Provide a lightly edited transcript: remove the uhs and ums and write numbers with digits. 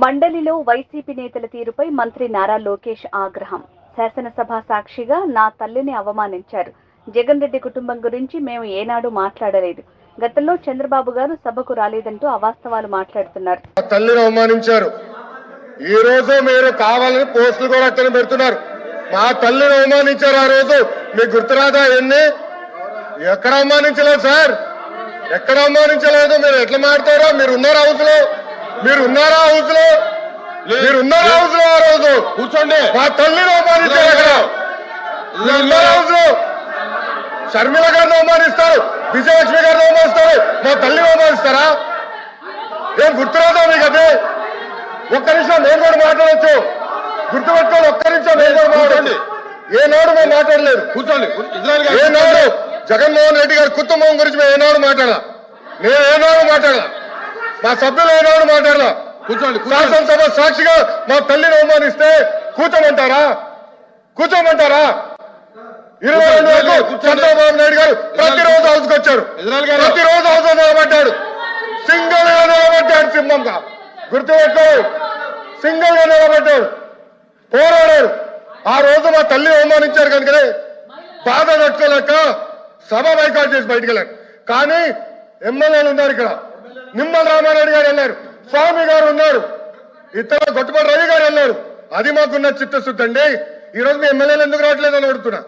మండలిలో వైసీపీ నేతల తీరుపై మంత్రి నారా లోకేష్ ఆగ్రహం. శాసనసభ సాక్షిగా నా తల్లిని అవమానించారు. జగన్ రెడ్డి కుటుంబం గురించి మేము ఏనాడు మాట్లాడలేదు. గతంలో చంద్రబాబు గారు సభకు రాలేదంటూ అవాస్తవాలు మాట్లాడుతున్నారు. తల్లిని అవమానించారు. ఈ రోజు మీరు కావాలని పోస్టులు కూడా అక్కడ పెడుతున్నారు. మా తల్లిని అవమానించారు. ఆ రోజు మీకు గుర్తురాదా? ఎక్కడ అవమానించలేదు సార్, ఎక్కడ అవమానించలేదు. మీరు ఎట్లా మాట్లాడారో మీరు ఉన్నారా హౌస్ లో? ఆ రోజు కూర్చోండి. మా తల్లిని అవమానించారు. అక్కడ మీరు ఉన్నారా హౌస్ లో? షర్మిల గారిని అవమానిస్తారు, విజయలక్ష్మి గారిని అవమానిస్తారు, మా తల్లిని అవమానిస్తారా? ఏం గుర్తురాదా మీకు? అదే ఒక్క నిమిషం నేను కూడా మాట్లాడచ్చు. గుర్తుపెట్టుకోండి, ఒక్క నిమిషం నేను కూడా మాట్లాడండి. ఏనాడు మేము మాట్లాడలేదు. కూర్చోండి. ఏనాడు జగన్మోహన్ రెడ్డి గారి కుటుంబం గురించి మేము ఏనాడు మాట్లాడాల? నేను ఏనాడు మాట్లాడాల? మా సభ్యులు ఏనాడు మాట్లాడాల? కూర్చోండి. శాసనసభ సాక్షిగా మా తల్లిని అవమానిస్తే కూర్చోమంటారా? 22 వరకు చంద్రబాబు నాయుడు గారు ప్రతిరోజు హౌస్కి వచ్చారు. ప్రతిరోజు హౌస్ నిలబడ్డాడు. సింగిల్ గా నిలబడ్డాడు. సింహంగా గుర్తుపెట్టు. సింగిల్ గా నిలబడ్డాడు, పోరాడాడు. ఆ రోజు మా తల్లి అవమానించారు కనుకనే బాధ తట్టుకోలేక సభ బైకాట్ చేసి బయటకు వెళ్ళారు. కానీ ఎమ్మెల్యేలు ఉన్నారు. ఇక్కడ నిమ్మల రామారెడ్డి గారు వెళ్ళారు, స్వామి గారు ఉన్నారు, ఇతర గొట్టపాటి రవి గారు వెళ్ళారు. అది మాకున్న చిత్తశుద్ధి అండి. ఈ రోజు మీ ఎమ్మెల్యేలు ఎందుకు రావట్లేదని అడుగుతున్నా.